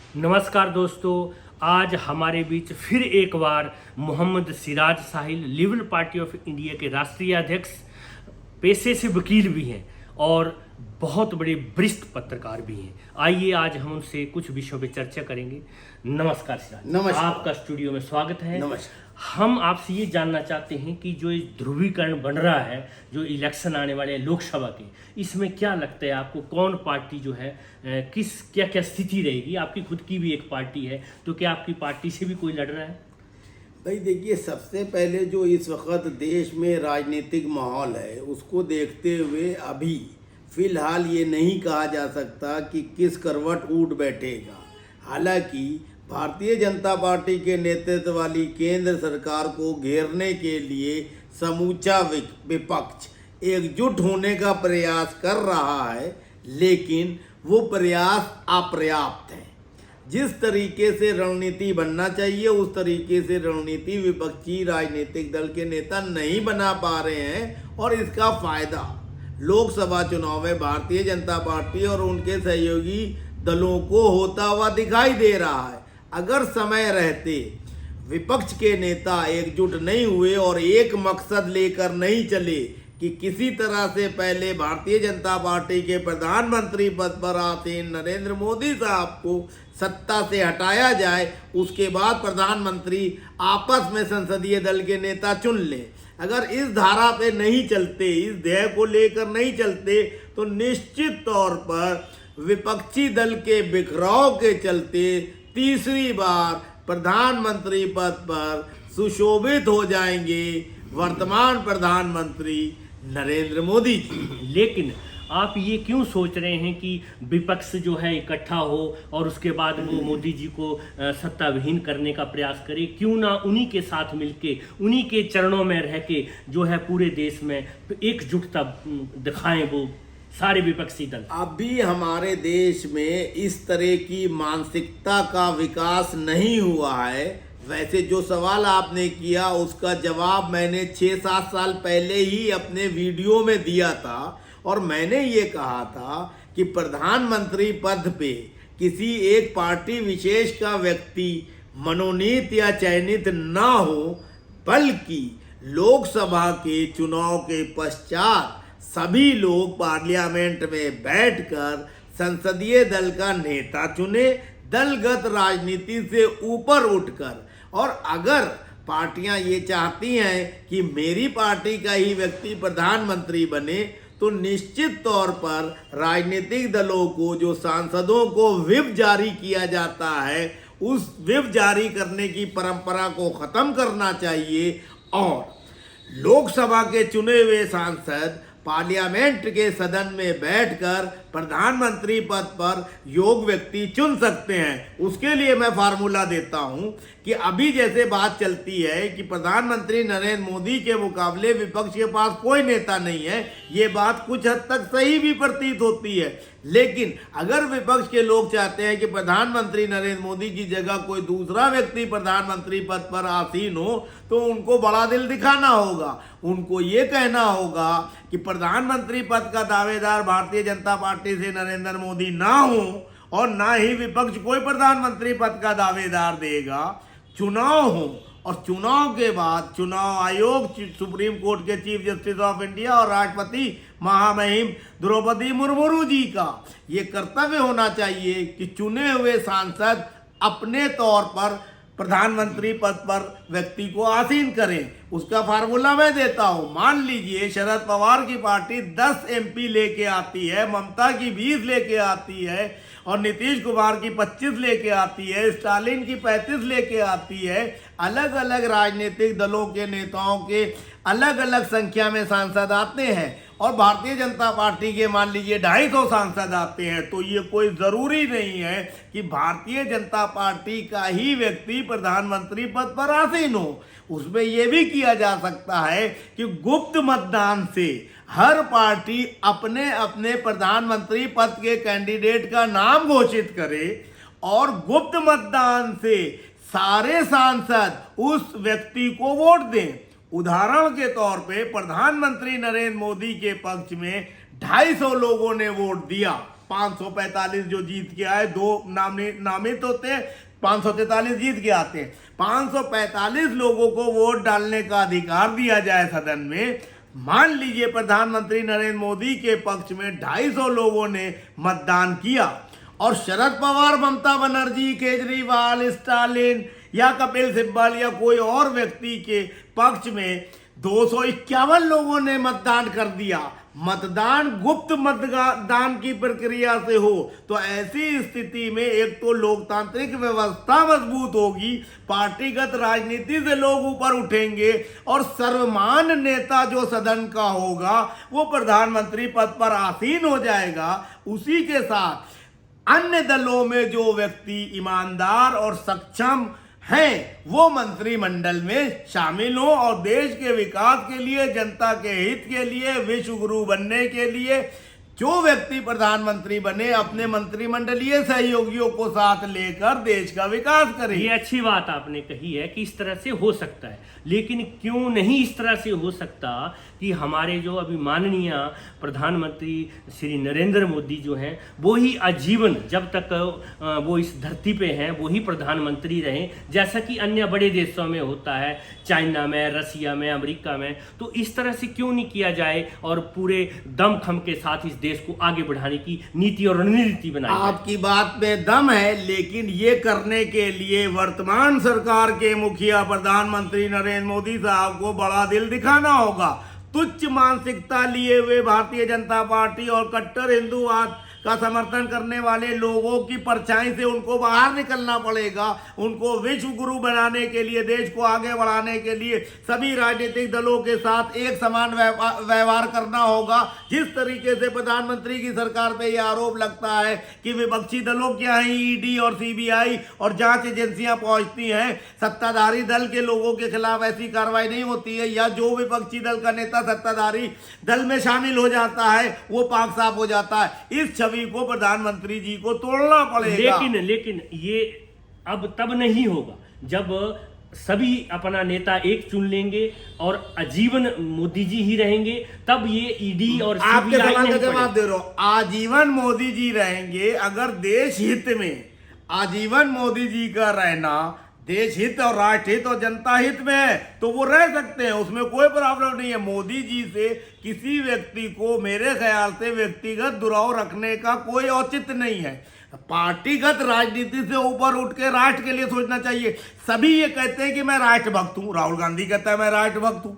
नमस्कार दोस्तों, आज हमारे बीच फिर एक बार मोहम्मद सिराज साहिल, लिबरल पार्टी ऑफ इंडिया के राष्ट्रीय अध्यक्ष, पेशे से वकील भी हैं और बहुत बड़े वरिष्ठ पत्रकार भी हैं। आइए आज हम उनसे कुछ विषयों पर चर्चा करेंगे। नमस्कार सिराज, नमस्कार। आपका स्टूडियो में स्वागत है। नमस्कार। हम आपसे ये जानना चाहते हैं कि जो ये ध्रुवीकरण बन रहा है, जो इलेक्शन आने वाले हैं लोकसभा के, इसमें क्या लगता है आपको, कौन पार्टी जो है किस क्या क्या स्थिति रहेगी? आपकी खुद की भी एक पार्टी है, तो क्या आपकी पार्टी से भी कोई लड़ रहा है? भाई देखिए, सबसे पहले जो इस वक्त देश में राजनीतिक माहौल है उसको देखते हुए अभी फिलहाल ये नहीं कहा जा सकता कि किस करवट उठ बैठेगा। हालांकि भारतीय जनता पार्टी के नेतृत्व वाली केंद्र सरकार को घेरने के लिए समूचा विपक्ष एकजुट होने का प्रयास कर रहा है, लेकिन वो प्रयास अपर्याप्त है। जिस तरीके से रणनीति बनना चाहिए उस तरीके से रणनीति विपक्षी राजनीतिक दल के नेता नहीं बना पा रहे हैं, और इसका फायदा लोकसभा चुनाव में भारतीय जनता पार्टी और उनके सहयोगी दलों को होता हुआ दिखाई दे रहा है। अगर समय रहते विपक्ष के नेता एकजुट नहीं हुए और एक मकसद लेकर नहीं चले कि किसी तरह से पहले भारतीय जनता पार्टी के प्रधानमंत्री पद पर आसीन नरेंद्र मोदी साहब को सत्ता से हटाया जाए, उसके बाद प्रधानमंत्री आपस में संसदीय दल के नेता चुन लें, अगर इस धारा पे नहीं चलते, इस ध्येय को लेकर नहीं चलते, तो निश्चित तौर पर विपक्षी दल के बिखराव के चलते तीसरी बार प्रधानमंत्री पद पर सुशोभित हो जाएंगे वर्तमान प्रधानमंत्री नरेंद्र मोदी जी। लेकिन आप ये क्यों सोच रहे हैं कि विपक्ष जो है इकट्ठा हो और उसके बाद वो मोदी जी को सत्ता विहीन करने का प्रयास करे? क्यों ना उन्हीं के साथ मिलके, उन्हीं के चरणों में रह के जो है पूरे देश में एकजुटता दिखाएं वो सारे विपक्षी दल? अभी हमारे देश में इस तरह की मानसिकता का विकास नहीं हुआ है। वैसे जो सवाल आपने किया उसका जवाब मैंने 6-7 साल पहले ही अपने वीडियो में दिया था, और मैंने ये कहा था कि प्रधानमंत्री पद पे किसी एक पार्टी विशेष का व्यक्ति मनोनीत या चयनित ना हो, बल्कि लोकसभा के चुनाव के पश्चात सभी लोग पार्लियामेंट में बैठकर संसदीय दल का नेता चुने, दलगत राजनीति से ऊपर उठकर। और अगर पार्टियां ये चाहती हैं कि मेरी पार्टी का ही व्यक्ति प्रधानमंत्री बने, तो निश्चित तौर पर राजनीतिक दलों को, जो सांसदों को व्हिप जारी किया जाता है, उस व्हिप जारी करने की परंपरा को खत्म करना चाहिए, और लोकसभा के चुने हुए सांसद पार्लियामेंट के सदन में बैठकर प्रधानमंत्री पद पर योग्य व्यक्ति चुन सकते हैं। उसके लिए मैं फार्मूला देता हूं कि अभी जैसे बात चलती है कि प्रधानमंत्री नरेंद्र मोदी के मुकाबले विपक्ष के पास कोई नेता नहीं है, ये बात कुछ हद तक सही भी प्रतीत होती है। लेकिन अगर विपक्ष के लोग चाहते हैं कि प्रधानमंत्री नरेंद्र मोदी की जगह कोई दूसरा व्यक्ति प्रधानमंत्री पद पर आसीन हो, तो उनको बड़ा दिल दिखाना होगा। उनको ये कहना होगा कि प्रधानमंत्री पद का दावेदार भारतीय जनता पार्टी से नरेंद्र मोदी ना हो, और ना ही विपक्ष कोई प्रधानमंत्री पद का दावेदार देगा। चुनाव हो, और चुनाव के बाद चुनाव आयोग, सुप्रीम कोर्ट के चीफ जस्टिस ऑफ इंडिया और राष्ट्रपति महामहिम द्रौपदी मुर्मू जी का ये कर्तव्य होना चाहिए कि चुने हुए सांसद अपने तौर पर प्रधानमंत्री पद पर व्यक्ति को आसीन करें। उसका फार्मूला मैं देता हूं। मान लीजिए शरद पवार की पार्टी 10 MP लेके आती है, ममता की 20 लेके आती है, और नीतीश कुमार की 25 लेके आती है, स्टालिन की 35 लेके आती है। अलग अलग राजनीतिक दलों के नेताओं के अलग अलग संख्या में सांसद आते हैं, और भारतीय जनता पार्टी के मान लीजिए 250 सांसद आते हैं, तो ये कोई ज़रूरी नहीं है कि भारतीय जनता पार्टी का ही व्यक्ति प्रधानमंत्री पद पर आसीन हो। उसमें यह भी किया जा सकता है कि गुप्त मतदान से हर पार्टी अपने अपने प्रधानमंत्री पद के कैंडिडेट का नाम घोषित करे, और गुप्त मतदान से सारे सांसद उस व्यक्ति को वोट दें। उदाहरण के तौर पे प्रधानमंत्री नरेंद्र मोदी के पक्ष में 250 लोगों ने वोट दिया, 545 जो जीत के आए, 2 नामित होते हैं, 543 जीत के आते हैं। 545 लोगों को वोट डालने का अधिकार दिया जाए सदन में। मान लीजिए प्रधानमंत्री नरेंद्र मोदी के पक्ष में 250 लोगों ने मतदान किया और शरद पवार, ममता बनर्जी, केजरीवाल, स्टालिन या कपिल सिब्बल या कोई और व्यक्ति के पक्ष में 251 लोगों ने मतदान कर दिया। मतदान गुप्त मतदान की प्रक्रिया से हो तो ऐसी स्थिति में एक तो लोकतांत्रिक व्यवस्था मजबूत होगी, पार्टीगत राजनीति से लोग ऊपर उठेंगे और सर्वमान्य नेता जो सदन का होगा वो प्रधानमंत्री पद पर आसीन हो जाएगा। उसी के साथ अन्य दलों में जो व्यक्ति ईमानदार और सक्षम हैं वो मंत्रिमंडल में शामिल हो और देश के विकास के लिए, जनता के हित के लिए, विश्व गुरु बनने के लिए जो व्यक्ति प्रधानमंत्री बने अपने मंत्रिमंडलीय सहयोगियों को साथ लेकर देश का विकास करें। ये अच्छी बात आपने कही है कि इस तरह से हो सकता है, लेकिन क्यों नहीं इस तरह से हो सकता कि हमारे जो अभी माननीय प्रधानमंत्री श्री नरेंद्र मोदी जो हैं वो ही आजीवन जब तक वो इस धरती पे हैं वो ही प्रधानमंत्री रहें, जैसा कि अन्य बड़े देशों में होता है, चाइना में, रसिया में, अमेरिका में। तो इस तरह से क्यों नहीं किया जाए और पूरे दमखम के साथ इस देश को आगे बढ़ाने की नीति और रणनीति बनाई जाए। आपकी बात में दम है, लेकिन ये करने के लिए वर्तमान सरकार के मुखिया प्रधानमंत्री नरेंद्र मोदी साहब को बड़ा दिल दिखाना होगा। तुच्छ मानसिकता लिए हुए भारतीय जनता पार्टी और कट्टर हिंदूवाद का समर्थन करने वाले लोगों की परछाई से उनको बाहर निकलना पड़ेगा। उनको विश्व गुरु बनाने के लिए, देश को आगे बढ़ाने के लिए सभी राजनीतिक दलों के साथ एक समान व्यवहार करना होगा। जिस तरीके से प्रधानमंत्री की सरकार पे यह आरोप लगता है कि विपक्षी दलों के यहाँ ईडी और सीबीआई और जांच एजेंसियां पहुंचती हैं, सत्ताधारी दल के लोगों के खिलाफ ऐसी कार्रवाई नहीं होती है, या जो विपक्षी दल का नेता सत्ताधारी दल में शामिल हो जाता है वो पाक साफ हो जाता है। इस छवि को प्रधानमंत्री जी को तोड़ना पड़ेगा। लेकिन ये अब तब नहीं होगा जब सभी अपना नेता एक चुन लेंगे और आजीवन मोदी जी ही रहेंगे, तब ये ईडी और आपके सवाल का जवाब दे रहा हूं। आजीवन मोदी जी रहेंगे अगर देश हित में आजीवन मोदी जी का रहना देश हित और राष्ट्र हित और जनता हित में है तो वो रह सकते हैं, उसमें कोई प्रॉब्लम नहीं है। मोदी जी से किसी व्यक्ति को मेरे ख्याल से व्यक्तिगत दुराव रखने का कोई औचित्य नहीं है। पार्टीगत राजनीति से ऊपर उठ के राष्ट्र के लिए सोचना चाहिए। सभी ये कहते हैं कि मैं राष्ट्र भक्त हूं, राहुल गांधी कहता है मैं राष्ट्र भक्त हूं,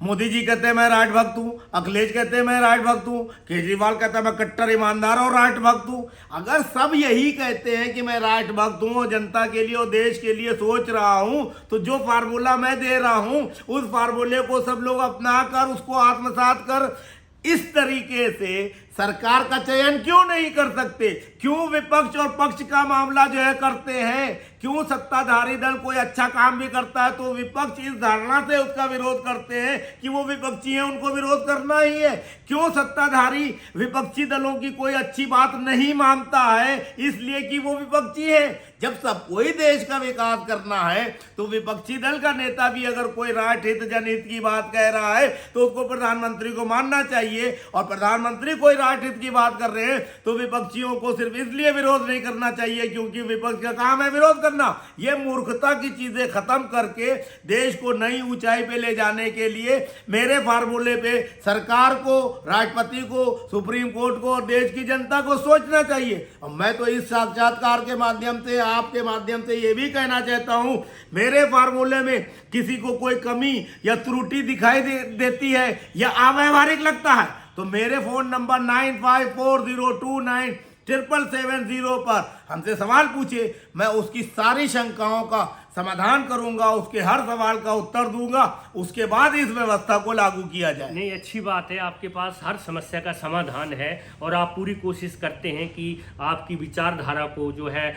मोदी जी कहते हैं मैं राष्ट्र भक्त हूं, अखिलेश कहते हैं मैं राष्ट्र भक्त हूं, केजरीवाल कहता है मैं कट्टर ईमानदार और राष्ट्र भक्त हूं। अगर सब यही कहते हैं कि मैं राष्ट्र भक्त हूं और जनता के लिए और देश के लिए सोच रहा हूं, तो जो फार्मूला मैं दे रहा हूं उस फार्मूले को सब लोग अपना कर उसको आत्मसात कर इस तरीके से सरकार का चयन क्यों नहीं कर सकते? क्यों विपक्ष और पक्ष का मामला जो है करते हैं? क्यों सत्ताधारी दल कोई अच्छा काम भी करता है तो विपक्ष इस धारणा से उसका विरोध करते हैं कि वो विपक्षी है, उनको विरोध करना ही है? क्यों सत्ताधारी विपक्षी दलों की कोई अच्छी बात नहीं मानता है इसलिए कि वो विपक्षी है? जब सबको ही देश का विकास करना है तो विपक्षी दल का नेता भी अगर कोई राष्ट्र हित जनहित की बात कह रहा है तो उसको प्रधानमंत्री को मानना चाहिए, और प्रधानमंत्री कोई राष्ट्र हित की बात कर रहे हैं तो विपक्षियों को सिर्फ इसलिए विरोध नहीं करना चाहिए क्योंकि विपक्ष का काम है विरोध करना। ये मूर्खता की चीजें खत्म करके देश को नई ऊंचाई पे ले जाने के लिए मेरे फार्मूले पे सरकार को, राष्ट्रपति को, सुप्रीम कोर्ट को और देश की जनता को सोचना चाहिए। और मैं तो इस साक्षात्कार के माध्यम से, आपके माध्यम से ये भी कहना चाहता हूं, मेरे फार्मूले में किसी को कोई कमी या त्रुटि दिखाई देती है या अव्यावहारिक लगता है तो मेरे फोन नंबर 9540297770 पर हमसे सवाल पूछिए, मैं उसकी सारी शंकाओं का समाधान करूंगा, उसके हर सवाल का उत्तर दूंगा, उसके बाद इस व्यवस्था को लागू किया जाए। नहीं, अच्छी बात है, आपके पास हर समस्या का समाधान है और आप पूरी कोशिश करते हैं कि आपकी विचारधारा को जो है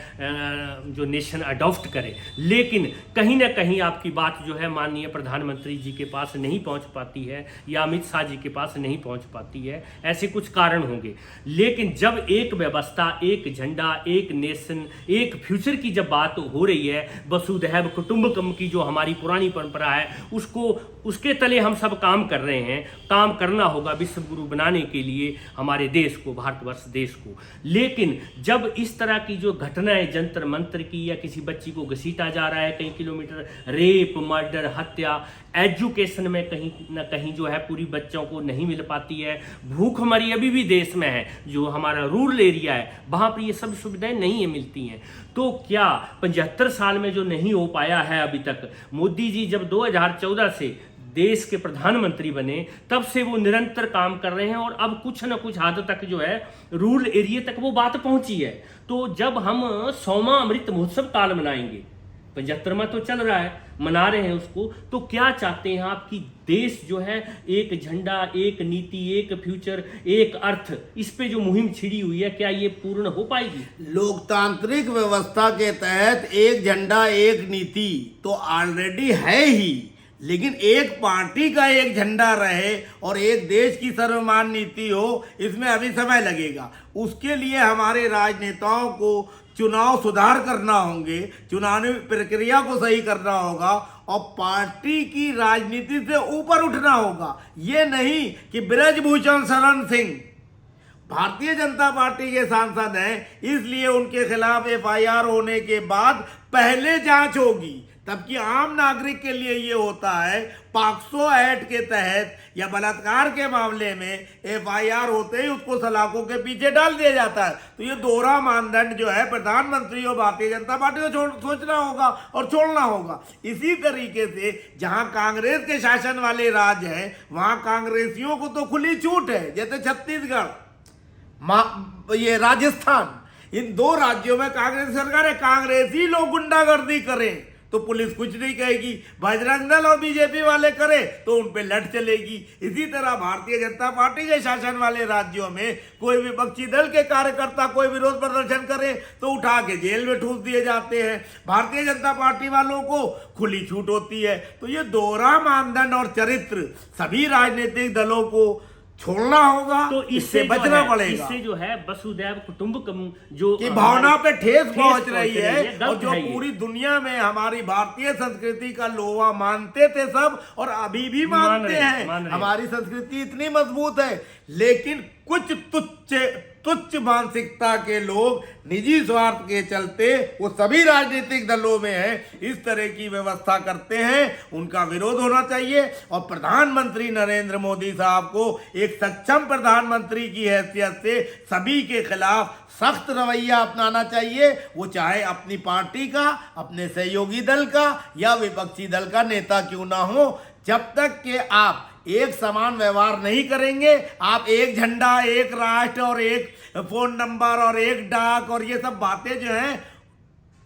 जो नेशन अडॉप्ट करे, लेकिन कहीं ना कहीं आपकी बात जो है माननीय प्रधानमंत्री जी के पास नहीं पहुंच पाती है या अमित शाह जी के पास नहीं पहुंच पाती है। ऐसे कुछ कारण होंगे, लेकिन जब एक व्यवस्था, एक झंडा, एक नेशन, एक फ्यूचर की जब बात हो रही है, वसुधैव कुटुंबकम की जो हमारी पुरानी परंपरा है उसके तले हम सब काम कर रहे हैं। काम करना होगा विश्व गुरु बनाने के लिए हमारे देश को, भारतवर्ष देश को। लेकिन जब इस तरह की जो घटनाएं जंतर मंतर की, या किसी बच्ची को घसीटा जा रहा है कई किलोमीटर, रेप, मर्डर, हत्या, एजुकेशन में कहीं ना कहीं जो है पूरी बच्चों को नहीं मिल पाती है, भूखमरी अभी भी देश में है, जो हमारा रूरल एरिया है वहाँ पर ये सब सुविधाएं नहीं है मिलती हैं। तो क्या 75 साल में जो नहीं हो पाया है अभी तक, मोदी जी जब 2014 से देश के प्रधानमंत्री बने तब से वो निरंतर काम कर रहे हैं, और अब कुछ न कुछ हद तक जो है रूरल एरिया तक वो बात पहुंची है। तो जब हम 100वां अमृत महोत्सव काल मनाएंगे, 75वां तो चल रहा है, मना रहे हैं उसको, तो क्या चाहते हैं आप कि देश जो है एक झंडा, एक नीति, एक फ्यूचर, एक अर्थ, इस पे जो मुहिम छिड़ी हुई है, क्या ये पूर्ण हो पाएगी? लोकतांत्रिक व्यवस्था के तहत एक झंडा एक नीति तो ऑलरेडी है ही, लेकिन एक पार्टी का एक झंडा रहे और एक देश की सर्वमान्य नीति हो, इसमें अभी समय लगेगा। उसके लिए हमारे राजनेताओं को चुनाव सुधार करना होंगे, चुनावी प्रक्रिया को सही करना होगा और पार्टी की राजनीति से ऊपर उठना होगा। ये नहीं कि ब्रजभूषण शरण सिंह भारतीय जनता पार्टी के सांसद हैं, इसलिए उनके खिलाफ एफआईआर होने के बाद पहले जांच होगी, तबकि आम नागरिक के लिए ये होता है पॉक्सो एक्ट के तहत या बलात्कार के मामले में एफआईआर होते ही उसको सलाखों के पीछे डाल दिया जाता है। तो ये दोहरा मानदंड जो है प्रधानमंत्री और भारतीय जनता पार्टी को सोचना होगा और छोड़ना होगा। इसी तरीके से जहां कांग्रेस के शासन वाले राज्य हैं वहां कांग्रेसियों को तो खुली छूट है, जैसे छत्तीसगढ़, ये राजस्थान, इन दो राज्यों में कांग्रेस सरकार है, कांग्रेसी लोग गुंडागर्दी करें तो पुलिस कुछ नहीं कहेगी, बजरंग दल और बीजेपी वाले करे तो उन पे लठ चलेगी। इसी तरह भारतीय जनता पार्टी के शासन वाले राज्यों में कोई विपक्षी दल के कार्यकर्ता कोई विरोध प्रदर्शन करे तो उठा के जेल में ठूस दिए जाते हैं, भारतीय जनता पार्टी वालों को खुली छूट होती है। तो ये दोहरा मानदंड और चरित्र सभी राजनीतिक दलों को छोड़ना होगा, तो इससे बचना पड़ेगा। इससे जो है वसुधैव कुटुंबकम जो की भावना पे ठेस पहुंच रही है, और जो है पूरी दुनिया में हमारी भारतीय संस्कृति का लोहा मानते थे सब और अभी भी मानते हैं। हमारी संस्कृति इतनी मजबूत है, लेकिन कुछ तुच्छ मानसिकता के लोग निजी स्वार्थ के चलते वो सभी राजनीतिक दलों में है, इस तरह की व्यवस्था करते हैं। उनका विरोध होना चाहिए और प्रधानमंत्री नरेंद्र मोदी साहब को एक सक्षम प्रधानमंत्री की हैसियत से सभी के खिलाफ सख्त रवैया अपनाना चाहिए, वो चाहे अपनी पार्टी का, अपने सहयोगी दल का या विपक्षी दल का नेता क्यों ना हो। जब तक कि आप एक समान व्यवहार नहीं करेंगे, आप एक झंडा, एक राष्ट्र और एक फोन नंबर और एक डाक और ये सब बातें जो हैं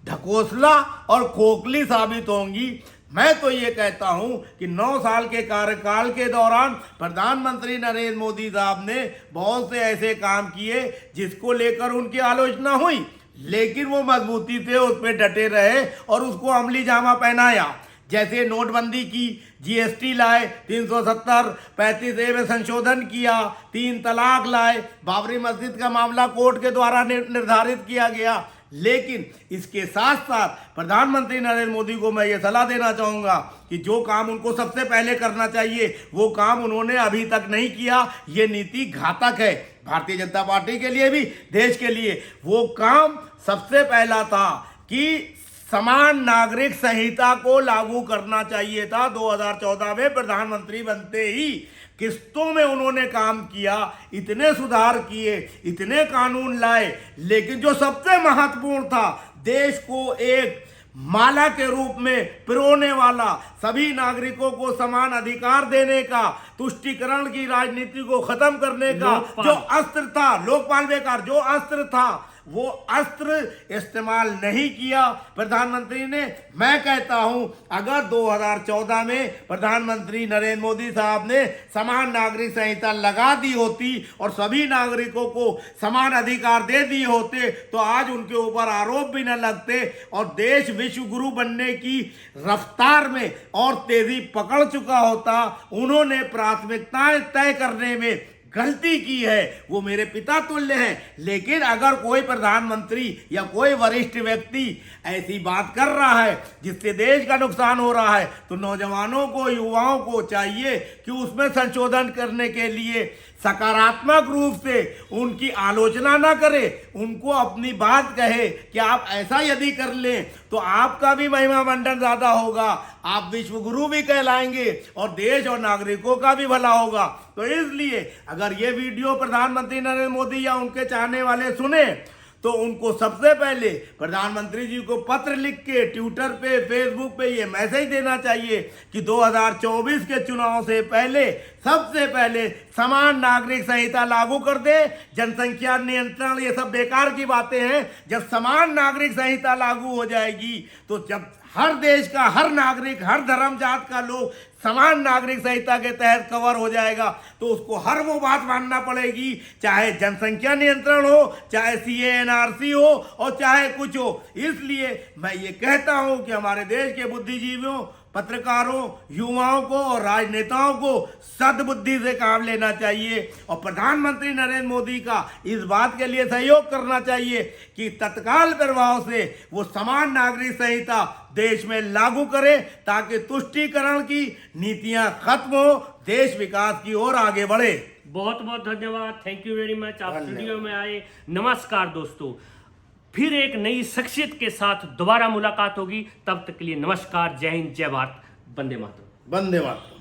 ढकोसला और खोखली साबित होंगी। मैं तो ये कहता हूं कि 9 साल के कार्यकाल के दौरान प्रधानमंत्री नरेंद्र मोदी साहब ने बहुत से ऐसे काम किए जिसको लेकर उनकी आलोचना हुई, लेकिन वो मजबूती से उस पर डटे रहे और उसको अमली जामा पहनाया। जैसे नोटबंदी की, जीएसटी लाए, 370 35A में संशोधन किया, 3 तलाक लाए, बाबरी मस्जिद का मामला कोर्ट के द्वारा निर्धारित किया गया। लेकिन इसके साथ साथ प्रधानमंत्री नरेंद्र मोदी को मैं ये सलाह देना चाहूँगा कि जो काम उनको सबसे पहले करना चाहिए वो काम उन्होंने अभी तक नहीं किया। ये नीति घातक है भारतीय जनता पार्टी के लिए भी, देश के लिए। वो काम सबसे पहला था कि समान नागरिक संहिता को लागू करना चाहिए था। 2014 में प्रधानमंत्री बनते ही किस्तों में उन्होंने काम किया, इतने सुधार किए, इतने कानून लाए, लेकिन जो सबसे महत्वपूर्ण था, देश को एक माला के रूप में पिरोने वाला, सभी नागरिकों को समान अधिकार देने का, तुष्टीकरण की राजनीति को खत्म करने का जो अस्त्र था, लोकपाल बेकार जो अस्त्र था, वो अस्त्र इस्तेमाल नहीं किया प्रधानमंत्री ने। मैं कहता हूं अगर 2014 में प्रधानमंत्री नरेंद्र मोदी साहब ने समान नागरिक संहिता लगा दी होती और सभी नागरिकों को समान अधिकार दे दिए होते तो आज उनके ऊपर आरोप भी न लगते और देश विश्व गुरु बनने की रफ्तार में और तेजी पकड़ चुका होता। उन्होंने प्राथमिकताएं तय करने में गलती की है, वो मेरे पिता तुल्य हैं। लेकिन अगर कोई प्रधानमंत्री या कोई वरिष्ठ व्यक्ति ऐसी बात कर रहा है जिससे देश का नुकसान हो रहा है, तो नौजवानों को, युवाओं को चाहिए कि उसमें संशोधन करने के लिए सकारात्मक रूप से उनकी आलोचना ना करे, उनको अपनी बात कहे कि आप ऐसा यदि कर लें तो आपका भी महिमा मंडन ज्यादा होगा, आप विश्व गुरु भी कहलाएंगे और देश और नागरिकों का भी भला होगा। तो इसलिए अगर ये वीडियो प्रधानमंत्री नरेंद्र मोदी या उनके चाहने वाले सुने तो उनको सबसे पहले प्रधानमंत्री जी को पत्र लिख के ट्विटर पे, फेसबुक पे ये मैसेज देना चाहिए कि 2024 के चुनाव से पहले सबसे पहले समान नागरिक संहिता लागू कर दे। जनसंख्या नियंत्रण ये सब बेकार की बातें हैं। जब समान नागरिक संहिता लागू हो जाएगी तो जब हर देश का हर नागरिक, हर धर्म जात का लोग समान नागरिक संहिता के तहत कवर हो जाएगा, तो उसको हर वो बात मानना पड़ेगी, चाहे जनसंख्या नियंत्रण हो, चाहे CA/NRC हो और चाहे कुछ हो। इसलिए मैं ये कहता हूं कि हमारे देश के बुद्धिजीवियों, पत्रकारों, युवाओं को और राजनेताओं को सद्बुद्धि से काम लेना चाहिए और प्रधानमंत्री नरेंद्र मोदी का इस बात के लिए सहयोग करना चाहिए कि तत्काल प्रभाव से वो समान नागरिक संहिता देश में लागू करे, ताकि तुष्टीकरण की नीतियां खत्म हो, देश विकास की ओर आगे बढ़े। बहुत बहुत धन्यवाद, थैंक यू वेरी मच, आप स्टूडियो में आए। नमस्कार दोस्तों, फिर एक नई शख्सियत के साथ दोबारा मुलाकात होगी, तब तक के लिए नमस्कार, जय हिंद, जय भारत, वंदे मातरम। वंदे मातरम।